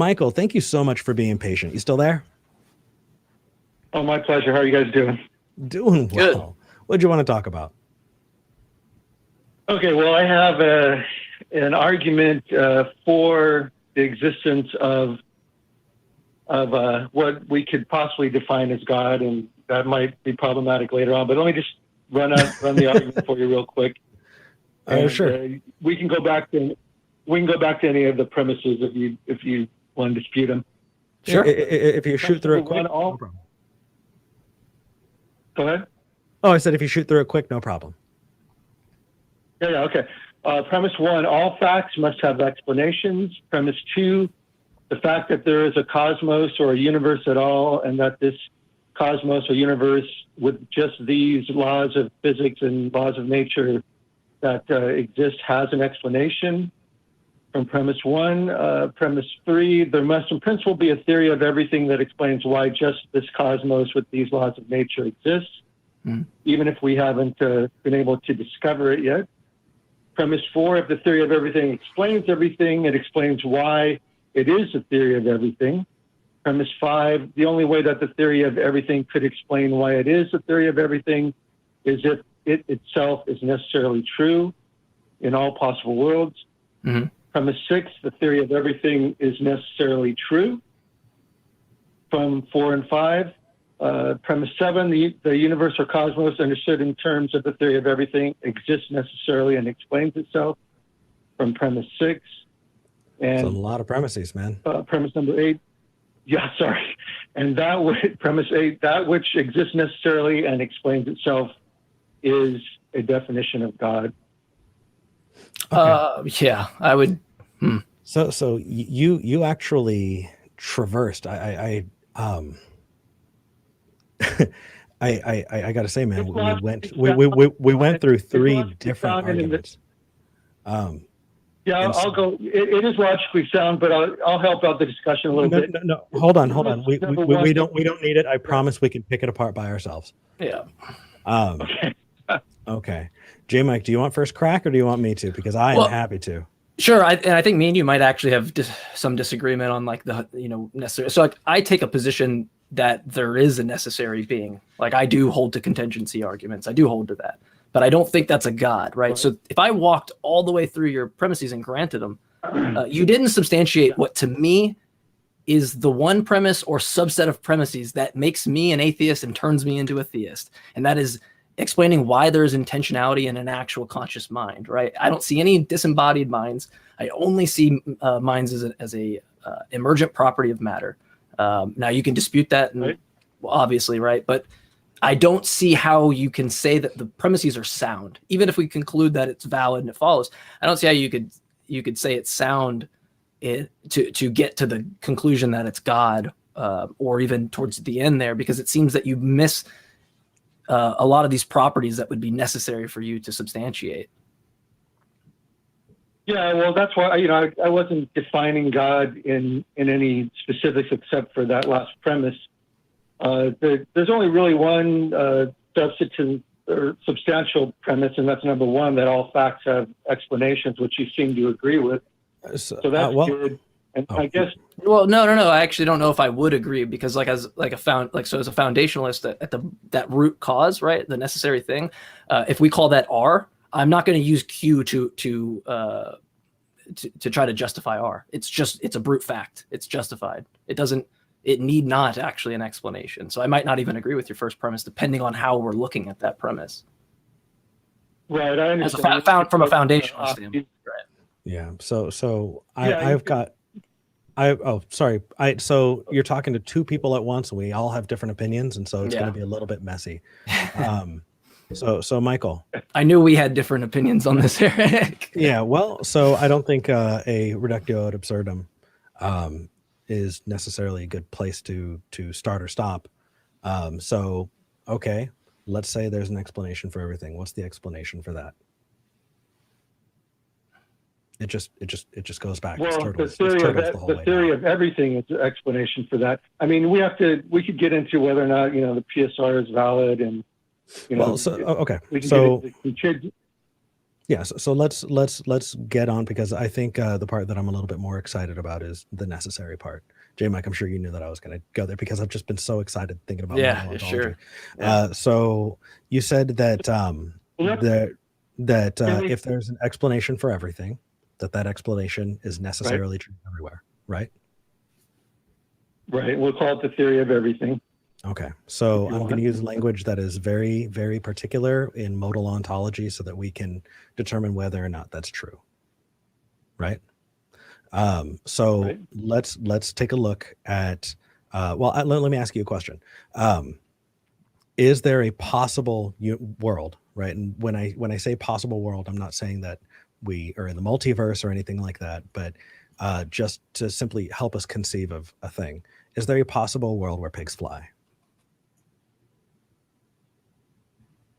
Michael, thank you so much for being patient. You still there? Oh, my pleasure. How are you guys doing? Doing well. Good. What do you want to talk about? Okay, well, I have an argument for the existence of what we could possibly define as God, and that might be problematic later on. But let me just run the argument for you real quick. Sure. We can go back to any of the premises if you want to dispute them. Sure. If you shoot through it quick, no problem. Go ahead. Oh, I said if you shoot through it quick, no problem. Yeah, okay. Premise 1, all facts must have explanations. Premise 2, the fact that there is a cosmos or a universe at all, and that this cosmos or universe with just these laws of physics and laws of nature that exist has an explanation. From premise 1. Premise 3, there must in principle be a theory of everything that explains why just this cosmos with these laws of nature exists, even if we haven't been able to discover it yet. Premise 4, if the theory of everything explains everything, it explains why it is a theory of everything. Premise 5, the only way that the theory of everything could explain why it is a theory of everything is if it itself is necessarily true in all possible worlds. Mm-hmm. Premise 6, the theory of everything is necessarily true. From 4 and 5, premise 7, the universe or cosmos understood in terms of the theory of everything exists necessarily and explains itself. From premise 6. And it's a lot of premises, man. Premise number 8. Yeah, sorry. And premise 8, that which exists necessarily and explains itself is a definition of God. Okay. Yeah, I would. So you actually traversed. I gotta say, man, we went through 3 different arguments. Yeah, I'll go. It is logically sound, but I'll help out the discussion a little bit. No, hold on. We don't need it. I promise we can pick it apart by ourselves. Yeah. Okay. Okay. JMike, do you want first crack or do you want me to? Because I am happy to. Sure. I think me and you might actually have some disagreement on like the, necessary. So like, I take a position that there is a necessary being. Like I do hold to contingency arguments. I do hold to that, but I don't think that's a God, right? So if I walked all the way through your premises and granted them, you didn't substantiate what to me is the one premise or subset of premises that makes me an atheist and turns me into a theist. And that is explaining why there's intentionality in an actual conscious mind, right? I don't see any disembodied minds. I only see minds as a emergent property of matter. Now you can dispute that, and, obviously, right? But I don't see how you can say that the premises are sound, even if we conclude that it's valid and it follows. I don't see how you could say it's sound to get to the conclusion that it's God, or even towards the end there, because it seems that you miss a lot of these properties that would be necessary for you to substantiate. Yeah, well, that's why I wasn't defining God in any specifics except for that last premise. There's only really one substantive or substantial premise, and that's number 1, that all facts have explanations, which you seem to agree with. So that's good. And I guess. Well, no. I actually don't know if I would agree, because as a foundationalist at that root cause, right, the necessary thing, if we call that R, I'm not going to use Q to try to justify R. It's a brute fact. It's justified. It need not actually an explanation. So I might not even agree with your first premise, depending on how we're looking at that premise. Right, I understand. From a foundational standpoint. Right. Yeah. So I've got. So you're talking to 2 people at once, and we all have different opinions, and so it's going to be a little bit messy. So Michael, I knew we had different opinions on this, Eric. Yeah. Well, so I don't think a reductio ad absurdum is necessarily a good place to start or stop. So okay, let's say there's an explanation for everything. What's the explanation for that? It just goes back. Well, the theory of everything is the explanation for that. I mean, we could get into whether or not the PSR is valid, and okay. Yeah, so let's get on, because I think the part that I'm a little bit more excited about is the necessary part. JMike, I'm sure you knew that I was going to go there because I've just been so excited thinking about Yeah, modal ontology. sure. Yeah. So you said that Can we- if there's an explanation for everything, that explanation is necessarily true everywhere, right? Right. We'll call it the theory of everything. Okay, so If you I'm going to want. use language that is very, very particular in modal ontology so that we can determine whether or not that's true, right? So Right. let's take a look at. Let me ask you a question. Is there a possible world, right? And when I say possible world, I'm not saying that we are in the multiverse or anything like that, but just to simply help us conceive of a thing. Is there a possible world where pigs fly?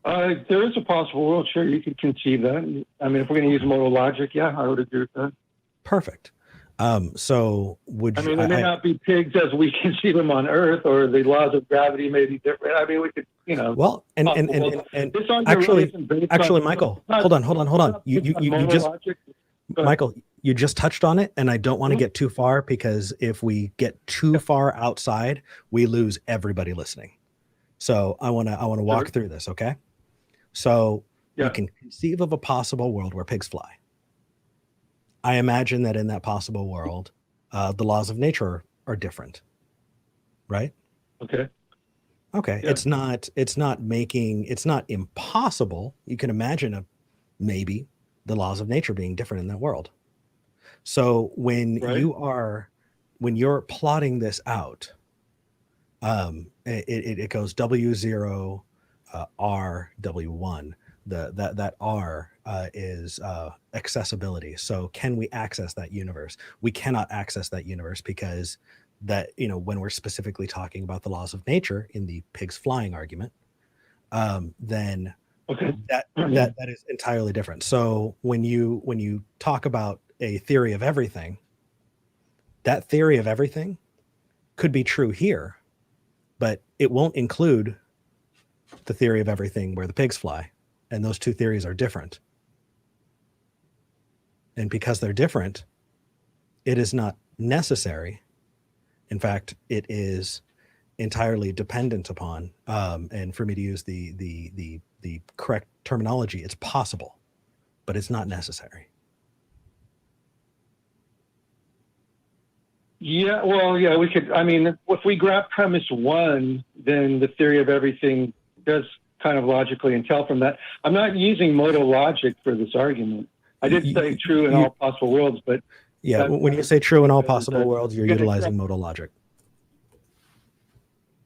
There is a possible world. Sure, you could conceive that. I mean, if we're going to use modal logic, yeah, I would agree with that. Perfect. So would I you? mean, they may not be pigs as we can see them on Earth, or the laws of gravity may be different. I mean, we could, Well, and this argument actually, isn't based actually, on- Michael, it's hold on. not You based on you modal just logic. Go ahead. Michael, you just touched on it, and I don't want to get too far, because if we get too far outside, we lose everybody listening. So I want to walk Sure. through this, okay? So Yeah. we can conceive of a possible world where pigs fly. I imagine that in that possible world, the laws of nature are different, right? Okay. Okay, Yeah. it's not impossible. You can imagine maybe the laws of nature being different in that world. So when Right. you're plotting this out, it goes W0, R, W1. That R is accessibility. So can we access that universe? We cannot access that universe because when we're specifically talking about the laws of nature in the pigs flying argument, then Okay. that is entirely different. So when you talk about a theory of everything, that theory of everything could be true here, but it won't include the theory of everything where the pigs fly. And those two theories are different. And because they're different, it is not necessary. In fact, it is entirely dependent upon, and for me to use the correct terminology, it's possible, but it's not necessary. Yeah, well, yeah, we could. I mean, if we grab premise one, then the theory of everything does kind of logically entail from that. I'm not using modal logic for this argument. I did say true in all possible worlds, but yeah, when you say true in all possible worlds, you're gonna utilizing accept- modal logic.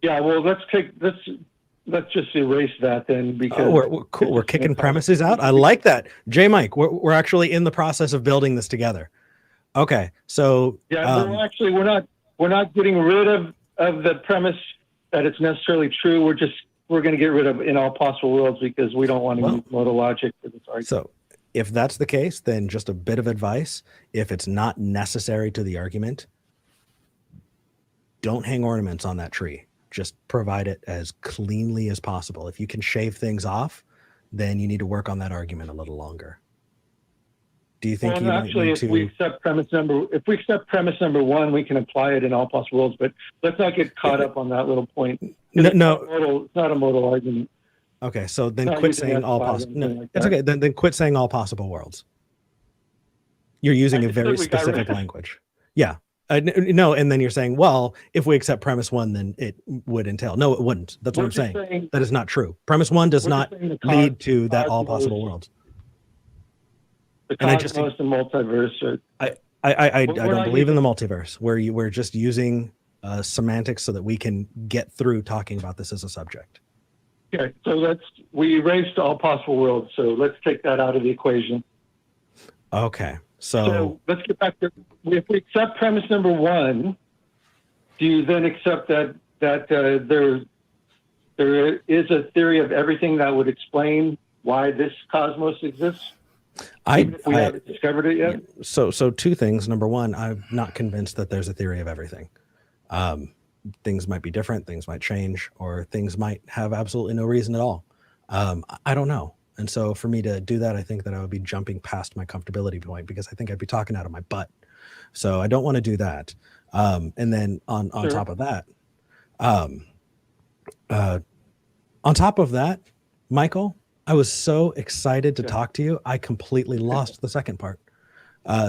yeah. Well, let's just erase that then, because we're cool. We're kicking premises out. I like that, JMike. We're actually in the process of building this together. Okay, so yeah, we're not getting rid of the premise that it's necessarily true. We're going to get rid of in all possible worlds because we don't want to use modal logic for this argument. So if that's the case, then just a bit of advice: if it's not necessary to the argument, don't hang ornaments on that tree. Just provide it as cleanly as possible. If you can shave things off, then you need to work on that argument a little longer. Do you think if we accept premise number one, we can apply it in all possible worlds, but let's not get caught up on that little point. No, it's not a modal argument. Okay, so then quit saying all possible. No, like it's okay. Then quit saying all possible worlds. You're using a very specific language. Yeah. No, and then you're saying, well, if we accept premise one, then it would entail. No, it wouldn't. That's what I'm saying. That is not true. Premise one does not lead to that all possible worlds. The cosmos and multiverse. I don't believe in the multiverse. We're just using semantics so that we can get through talking about this as a subject. Okay, so we erased all possible worlds. So let's take that out of the equation. Okay, so let's get back to, if we accept premise number one, do you then accept that there is a theory of everything that would explain why this cosmos exists? Even if we haven't discovered it yet? So two things. Number one, I'm not convinced that there's a theory of everything. Things might be different, things might change, or things might have absolutely no reason at all. I don't know. And so for me to do that, I think that I would be jumping past my comfortability point because I think I'd be talking out of my butt. So I don't want to do that. And then on Sure. top of that, Michael, I was so excited to Yeah. talk to you. I completely lost the second part.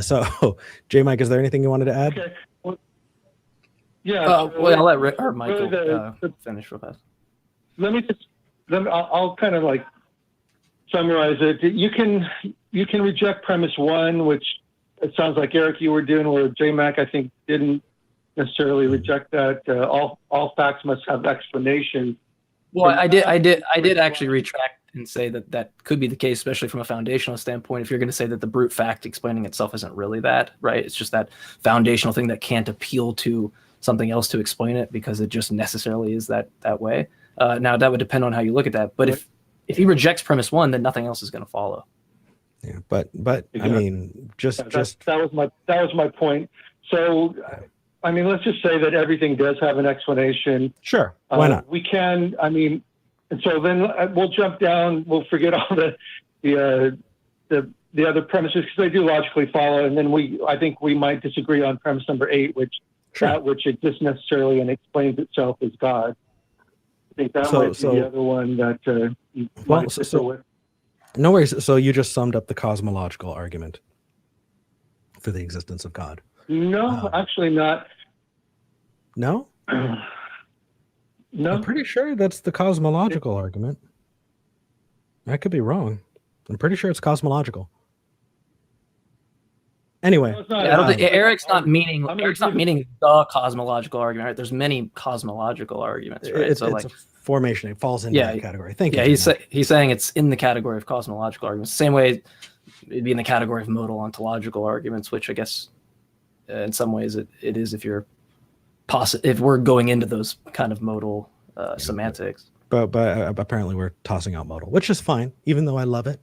So JMike, is there anything you wanted to add? Okay. Well, yeah. Well, I'll let Rick or Michael really finish real fast. I'll kind of like summarize it. You can reject premise one, which it sounds like Eric you were doing, where JMac I think didn't necessarily reject that. All facts must have explanation. Well, I did actually retract and say that could be the case, especially from a foundational standpoint. If you're going to say that the brute fact explaining itself isn't really that, right? It's just that foundational thing that can't appeal to something else to explain it because it just necessarily is that way. Now that would depend on how you look at that. But if he rejects premise one, then nothing else is going to follow. Yeah, but exactly. I mean, that was my point. So, I mean, let's just say that everything does have an explanation. Sure, why not? We can. I mean, and so then we'll jump down. We'll forget all the other premises because they do logically follow. And then I think we might disagree on premise number 8, which exists necessarily and explains itself as God. I think that might be the other one that you might differ with. No worries. So you just summed up the cosmological argument for the existence of God. No, actually not. No? No. I'm pretty sure that's the cosmological argument. I could be wrong. I'm pretty sure it's cosmological. Anyway, I don't think Eric's not meaning the cosmological argument, right? There's many cosmological arguments, right? It's a formation. It falls into that category. Thank you. He's saying it's in the category of cosmological arguments. Same way it'd be in the category of modal ontological arguments, which I guess in some ways it is if we're going into those kind of modal semantics. But apparently we're tossing out modal, which is fine. Even though I love it,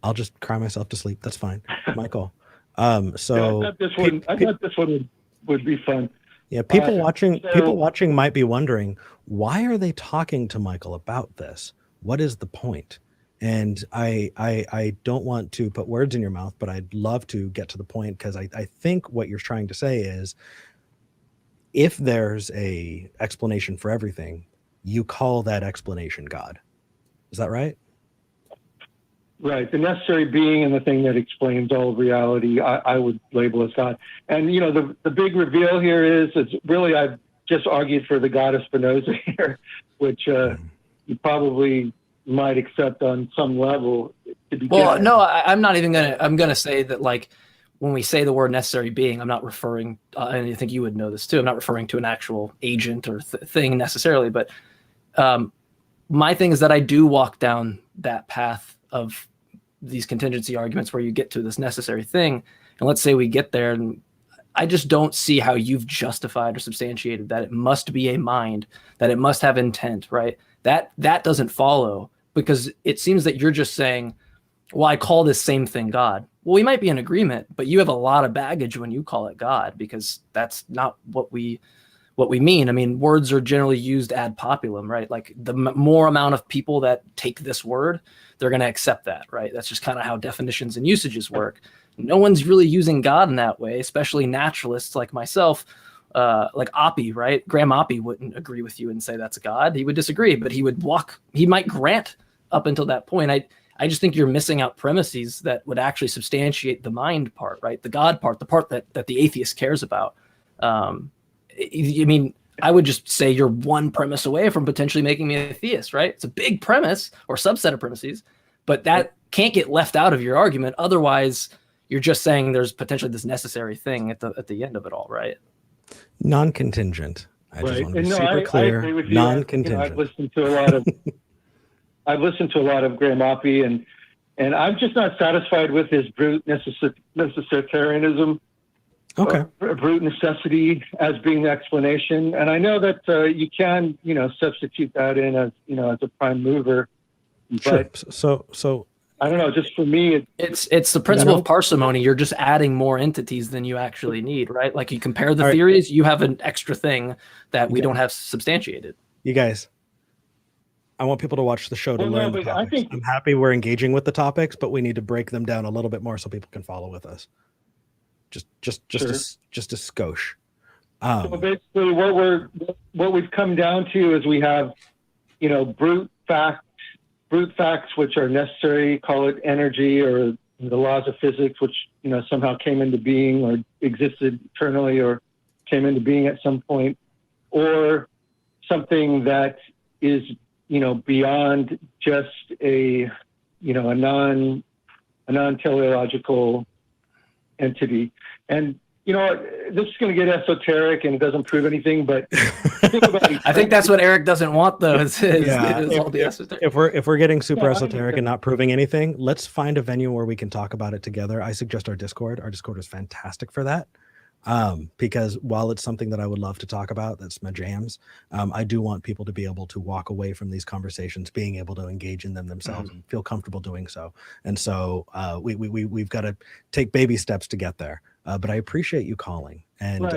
I'll just cry myself to sleep. That's fine, Michael. So I thought this one would be fun. Yeah, people watching might be wondering, why are they talking to Michael about this? What is the point? And I don't want to put words in your mouth, but I'd love to get to the point because I think what you're trying to say is if there's a explanation for everything, you call that explanation God. Is that right? Right. The necessary being and the thing that explains all of reality, I would label as God. And, the big reveal here is really I've just argued for the God of Spinoza here, which you probably might accept on some level. Well, no, I'm not even I'm going to say that, like, when we say the word necessary being, I'm not referring, and I think you would know this too, I'm not referring to an actual agent or thing necessarily, but my thing is that I do walk down that path of these contingency arguments where you get to this necessary thing. And let's say we get there and I just don't see how you've justified or substantiated that it must be a mind, that it must have intent, right? That doesn't follow because it seems that you're just saying, well, I call this same thing God. Well, we might be in agreement, but you have a lot of baggage when you call it God because that's not what we mean. I mean, words are generally used ad populum, right? Like the more amount of people that take this word, they're going to accept that, right? That's just kind of how definitions and usages work. No one's really using God in that way, especially naturalists like myself, like Oppie, right? Graham Oppie wouldn't agree with you and say that's God. He would disagree, but he might grant up until that point. I just think you're missing out premises that would actually substantiate the mind part, right? The God part, the part that the atheist cares about. I mean, I would just say you're one premise away from potentially making me a theist, right? It's a big premise or subset of premises, but that can't get left out of your argument. Otherwise, you're just saying there's potentially this necessary thing at the end of it all, right? Non-contingent. I just want to be super clear. I agree with you. Non-contingent. I've listened to a lot of Graham Oppie, and I'm just not satisfied with his brute necessitarianism. Okay. Brute necessity as being the explanation, and I know that you can, substitute that in as a prime mover. But sure. So I don't know. Just for me, it's the principle of parsimony. You're just adding more entities than you actually need, right? Like you compare the theories, you have an extra thing that we don't have substantiated. You guys, I want people to watch the show to Well, no, learn the but I topics. think- I'm happy we're engaging with the topics, but we need to break them down a little bit more so people can follow with us. Just Sure. a skosh. So basically, what we've come down to is we have, brute facts, which are necessary. Call it energy or the laws of physics, which somehow came into being or existed eternally or came into being at some point, or something that is beyond just a non-teleological entity. And this is going to get esoteric and it doesn't prove anything, but think about I think that's what Eric doesn't want, though. Is all the esoteric. If we're getting super Yeah, I esoteric and understand. not proving anything, let's find a venue where we can talk about it together. I suggest our Discord. Our Discord is fantastic for that. Because while it's something that I would love to talk about, that's my jams. I do want people to be able to walk away from these conversations, being able to engage in them themselves and feel comfortable doing so. And so we've got to take baby steps to get there. But I appreciate you calling. And Right.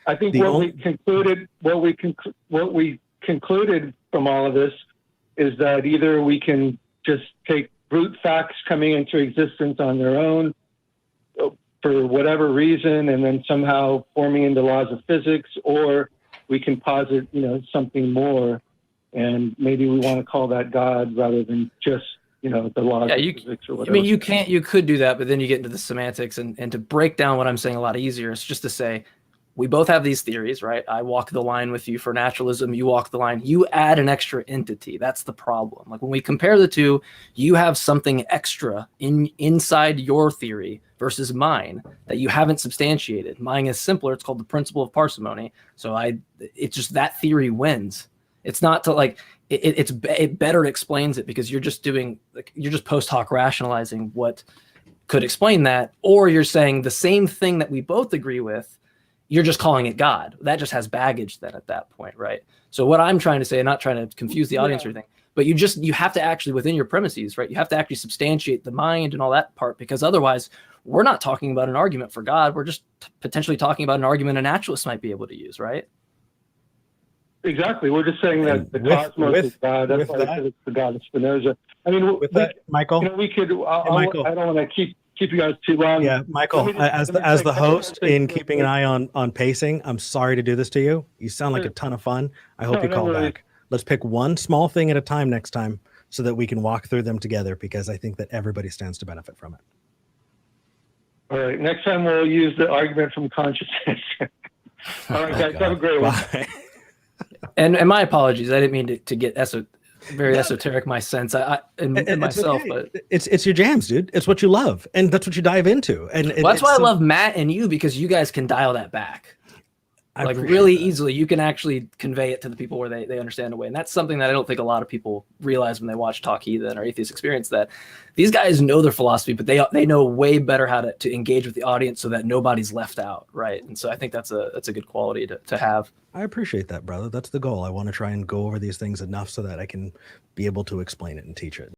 I think what we concluded from all of this is that either we can just take brute facts coming into existence on their own for whatever reason, and then somehow forming into laws of physics, or we can posit, something more, and maybe we want to call that God rather than just, the laws of physics or whatever. I mean, you could do that, but then you get into the semantics, and to break down what I'm saying a lot easier is just to say, we both have these theories, right? I walk the line with you for naturalism. You walk the line. You add an extra entity. That's the problem. Like when we compare the two, you have something extra inside your theory versus mine that you haven't substantiated. Mine is simpler. It's called the principle of parsimony. So it's just that theory wins. It's not to like it better explains it because you're just post hoc rationalizing what could explain that, or you're saying the same thing that we both agree with. You're just calling it God. That just has baggage then at that point, right? So what I'm trying to say, I'm not trying to confuse the audience or anything, but you have to actually, within your premises, right? You have to actually substantiate the mind and all that part, because otherwise we're not talking about an argument for God. We're just potentially talking about an argument a naturalist might be able to use, right? Exactly. We're just saying that the cosmos is God. That's why I said it's the God of Spinoza. I mean, Michael, we could. Michael. I don't want to keep you guys too long. Yeah, Michael, as the host in keeping an eye on pacing, I'm sorry to do this to you. You sound like a ton of fun. I hope you call back. Let's pick one small thing at a time next time so that we can walk through them together, because I think that everybody stands to benefit from it. All right. Next time we'll use the argument from consciousness. All right, guys. Have a great one. Bye. And my apologies. I didn't mean to get very esoteric my sense in myself, okay. But it's your jams, dude. It's what you love, and that's what you dive into. And that's why I love Matt and you, because you guys can dial that back. Like really easily. You can actually convey it to the people where they understand a way. And that's something that I don't think a lot of people realize when they watch Talk Heathen or Atheist Experience, that these guys know their philosophy, but they know way better how to engage with the audience so that nobody's left out, right? And so I think that's a good quality to have. I appreciate that, brother. That's the goal. I want to try and go over these things enough so that I can be able to explain it and teach it.